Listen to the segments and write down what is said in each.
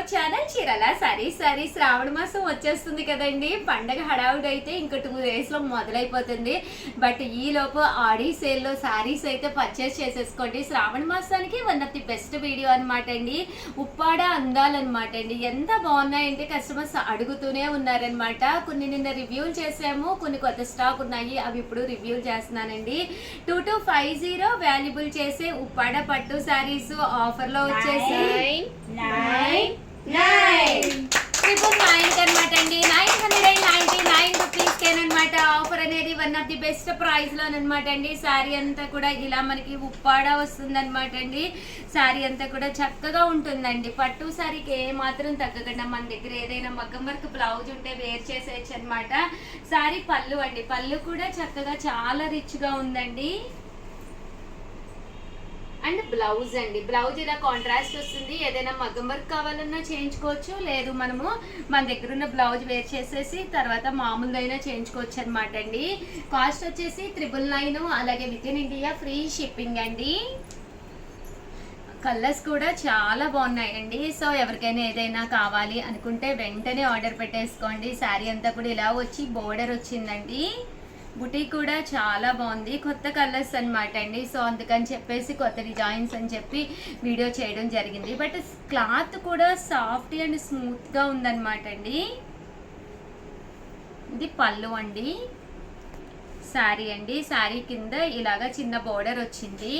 Our channel Chirala sorry శ్రావణ మాసం వచ్చేస్తుంది కదండి. పండగ హడావుడి అయితే ఇంకా 2 days లో మొదలైపోతుంది. బట్ ఈ లోపు ఆడి సేల్ లో సారీస్ అయితే పర్చేస్ చేసేసుకోండి. శ్రావణ మాసానికి one of the best video అనమాట అండి. ఉప్పాడ అందాలన్నమాట అండి. ఎంత బాగున్నాయంటే కస్టమర్స్ అడుగుతూనే ఉన్నారనమాట. కొన్ని నిన్న రివ్యూలు చేసాము, కొన్ని కొత్త స్టాక్ ఉన్నాయి, అవి ఇప్పుడు రివ్యూ చేస్తున్నానండి. 2250 వాల్యుబుల్ చేసే ఉప్పాడ పట్టు సారీస్ ఆఫర్ లో వచ్చేసి 999 అనమాట అండి. 999 రూపీస్ కేనమాట. ఆఫర్ అనేది one of the best price లోనమాట అండి. శారీ అంతా కూడా ఇలా మనకి ఉప్పాడ వస్తుంది అనమాట అండి. శారీ అంతా కూడా చక్కగా ఉంటుందండి. పట్టు శారీకి ఏ మాత్రం తగ్గకుండా మన దగ్గర ఏదైనా మగ్గం వర్క్ బ్లౌజ్ ఉంటే వేర్ చేసేయచ్చు అనమాట. శారీ పళ్ళు అండి, పళ్ళు కూడా చక్కగా చాలా రిచ్ గా ఉందండి. అండ్ బ్లౌజ్ అండి, బ్లౌజ్ ఇలా కాంట్రాస్ట్ వస్తుంది. ఏదైనా మగ్గం వర్క్ కావాలన్నా చేయించుకోవచ్చు, లేదు మనము మన దగ్గర ఉన్న బ్లౌజ్ వేర్ చేసేసి తర్వాత మామూలుదైనా చేయించుకోవచ్చు అనమాట అండి. కాస్ట్ వచ్చేసి 999, అలాగే with in India free shipping అండి. కలర్స్ కూడా చాలా బాగున్నాయండి. సో ఎవరికైనా ఏదైనా కావాలి అనుకుంటే వెంటనే ఆర్డర్ పెట్టేసుకోండి. శారీ అంతా కూడా ఇలా వచ్చి బోర్డర్ వచ్చిందండి. బుటీ కూడా చాలా బాగుంది. కొత్త కలర్స్ అనమాట అండి. సో అందుకని చెప్పేసి కొత్త డిజైన్స్ అని చెప్పి వీడియో చేయడం జరిగింది. బట్ క్లాత్ కూడా సాఫ్ట్ అండ్ స్మూత్గా ఉందన్నమాట అండి. ఇది పళ్ళు అండి. శారీ అండి, శారీ కింద ఇలాగా చిన్న బోర్డర్ వచ్చింది.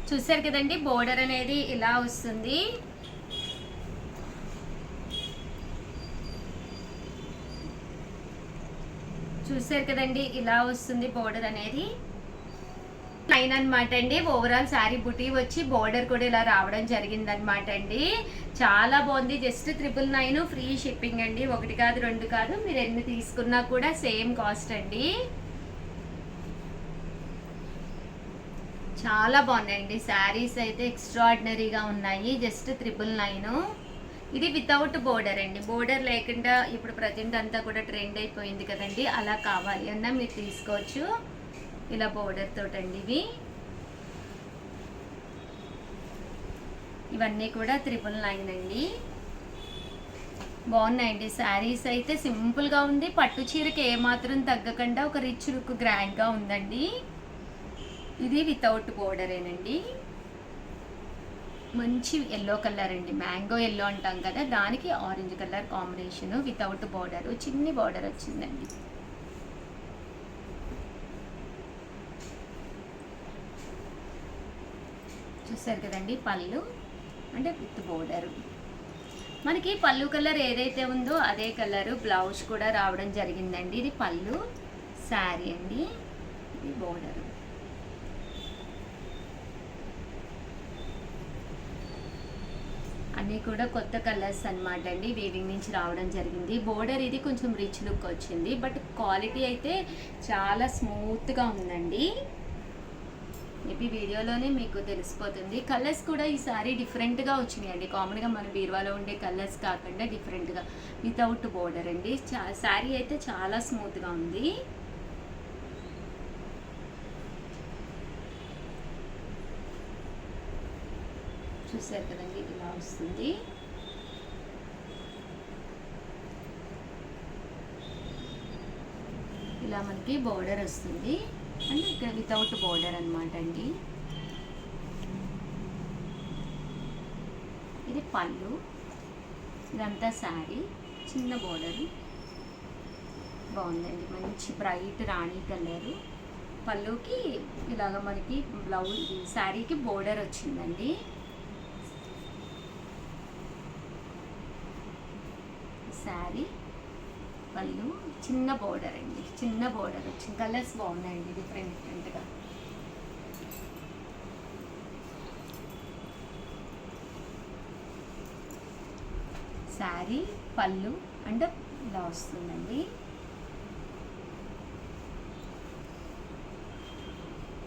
చూసారు కదండి, బోర్డర్ అనేది ఇలా వస్తుంది. చూసారు కదండి, ఇలా వస్తుంది బోర్డర్ అనేది. 9 అనమాట అండి. ఓవరాల్ శారీ బుటీ వచ్చి బోర్డర్ కూడా ఇలా రావడం జరిగింది అనమాట అండి. చాలా బాగుంది. జస్ట్ 999 ఫ్రీ షిప్పింగ్ అండి. 1 కాదు 2 కాదు, మీరు ఎన్ని తీసుకున్నా కూడా సేమ్ కాస్ట్ అండి. చాలా బాగున్నాయండి. శారీస్ అయితే ఎక్స్ట్రాడినరీగా ఉన్నాయి. జస్ట్ 999. ఇది వితౌట్ బోర్డర్ అండి. బోర్డర్ లేకుండా ఇప్పుడు ప్రజెంట్ అంతా కూడా ట్రెండ్ అయిపోయింది కదండి. అలా కావాలి అన్నా మీరు తీసుకోవచ్చు. ఇలా బోర్డర్ తోటండి. ఇవన్నీ కూడా 999 అండి. బాగున్నాయండి. శారీస్ అయితే సింపుల్గా ఉంది. పట్టు చీరకి ఏమాత్రం తగ్గకుండా ఒక రిచ్ లుక్ గ్రాండ్గా ఉందండి. ఇది వితౌట్ బోర్డరేనండి. మంచి ఎల్లో కలర్ అండి, మ్యాంగో ఎల్లో అంటాం కదా, దానికి orange colour combination. Without border, చిన్ని బోర్డర్ వచ్చిందండి. చూసారు కదండి, పళ్ళు అంటే విత్ బోర్డర్. మనకి పళ్ళు కలర్ ఏదైతే ఉందో అదే కలరు బ్లౌజ్ కూడా రావడం జరిగిందండి. ఇది పళ్ళు, శారీ అండి, ఇది బోర్డర్. అన్నీ కూడా కొత్త కలర్స్ అనమాట అండి. వీవింగ్ నుంచి రావడం జరిగింది. బోర్డర్ ఇది కొంచెం రిచ్ లుక్ వచ్చింది, బట్ క్వాలిటీ అయితే చాలా స్మూత్గా ఉందండి. మేబీ వీడియోలోనే మీకు తెలిసిపోతుంది. కలర్స్ కూడా ఈసారి డిఫరెంట్గా వచ్చినాయండి. కామన్గా మన బీరువాలో ఉండే కలర్స్ కాకుండా డిఫరెంట్గా వితౌట్ బోర్డర్ అండి. శారీ అయితే చాలా స్మూత్గా ఉంది. చూసారు కదండి, ఇలా వస్తుంది. ఇలా మనకి బోర్డర్ వస్తుంది అండ్ ఇక్కడ వితౌట్ బోర్డర్ అనమాట అండి. ఇది పళ్ళు, ఇదంతా శారీ, చిన్న బోర్డర్. బాగుందండి, మంచి బ్రైట్ రాణి కలరు. పళ్ళుకి ఇలాగ మనకి బ్లౌజ్, శారీకి బోర్డర్ వచ్చిందండి. శారీ, పళ్ళు, చిన్న బోర్డర్ అండి, చిన్న బోర్డర్ వచ్చింది. కలర్స్ బాగున్నాయండి, డిఫరెంట్గా. శారీ, పళ్ళు అంటే ఇలా వస్తుందండి.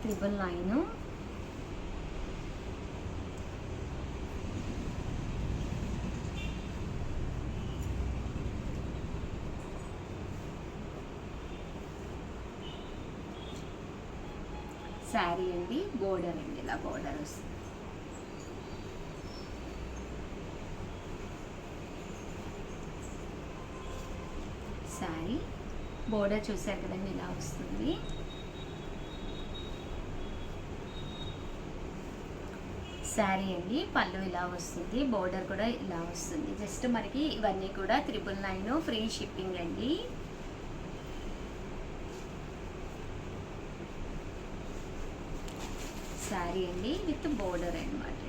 999. శారీ అండి, బోర్డర్ అండి, ఇలా బోర్డర్ వస్తుంది. శారీ బోర్డర్ చూసారు కదండి, ఇలా వస్తుంది. శారీ అండి, పళ్ళు ఇలా వస్తుంది, బోర్డర్ కూడా ఇలా వస్తుంది. జస్ట్ మనకి ఇవన్నీ కూడా 999 ఫ్రీ షిప్పింగ్ అండి. శారీ అండి విత్ బోర్డర్ అనమాట,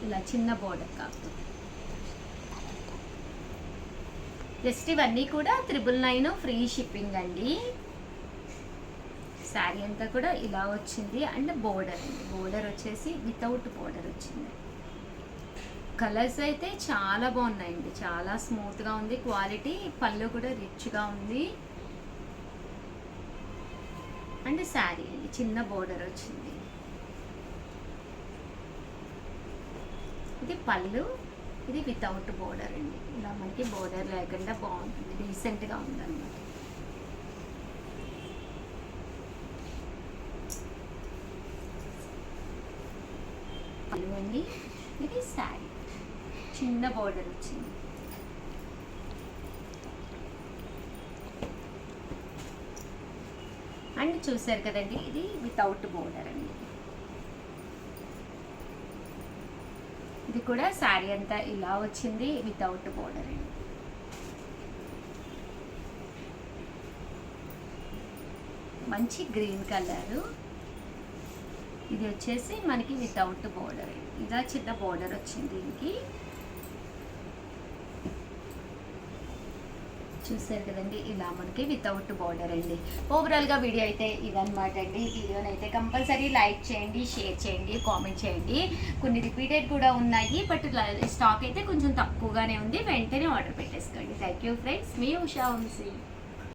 ఇలా చిన్న బోర్డర్ కాకపోతే. జస్ట్ ఇవన్నీ కూడా 999 ఫ్రీ షిప్పింగ్ అండి. శారీ అంతా కూడా ఇలా వచ్చింది. అండ్ బోర్డర్ అండి, బోర్డర్ వచ్చేసి వితౌట్ బోర్డర్ వచ్చింది. కలర్స్ అయితే చాలా బాగున్నాయండి, చాలా స్మూత్గా ఉంది క్వాలిటీ. పళ్ళు కూడా రిచ్గా ఉంది. అండ్ శారీ అండి, చిన్న బోర్డర్ వచ్చింది. ఇది పళ్ళు, ఇది వితౌట్ బోర్డర్ అండి. ఇలా మనకి బోర్డర్ లేకుండా బాగుంటుంది, రీసెంట్గా ఉందన్నమాట. పళ్ళు అండి, ఇది శారీ, చిన్న బోర్డర్ వచ్చింది. అండ్ చూసారు కదండి, ఇది వితౌట్ బోర్డర్ అండి. ఇది కూడా శారీ అంతా ఇలా వచ్చింది, వితౌట్ బోర్డర్ అండి. మంచి గ్రీన్ కలరు. ఇది వచ్చేసి మనకి వితౌట్ బోర్డర్, ఇలా చిన్న బోర్డర్ వచ్చింది దీనికి. చూసారు కదండి, ఇలా మనకి వితౌట్ బోర్డర్ అండి. ఓవరాల్గా వీడియో అయితే ఇదన్నమాట అండి. వీడియోని అయితే కంపల్సరీ లైక్ చేయండి, షేర్ చేయండి, కామెంట్ చేయండి. కొన్ని రిపీటెడ్ కూడా ఉన్నాయి, బట్ స్టాక్ అయితే కొంచెం తక్కువగానే ఉంది. వెంటనే ఆర్డర్ పెట్టేసుకోండి. థ్యాంక్ యూ ఫ్రెండ్స్, మీ ఉషా వంశీ.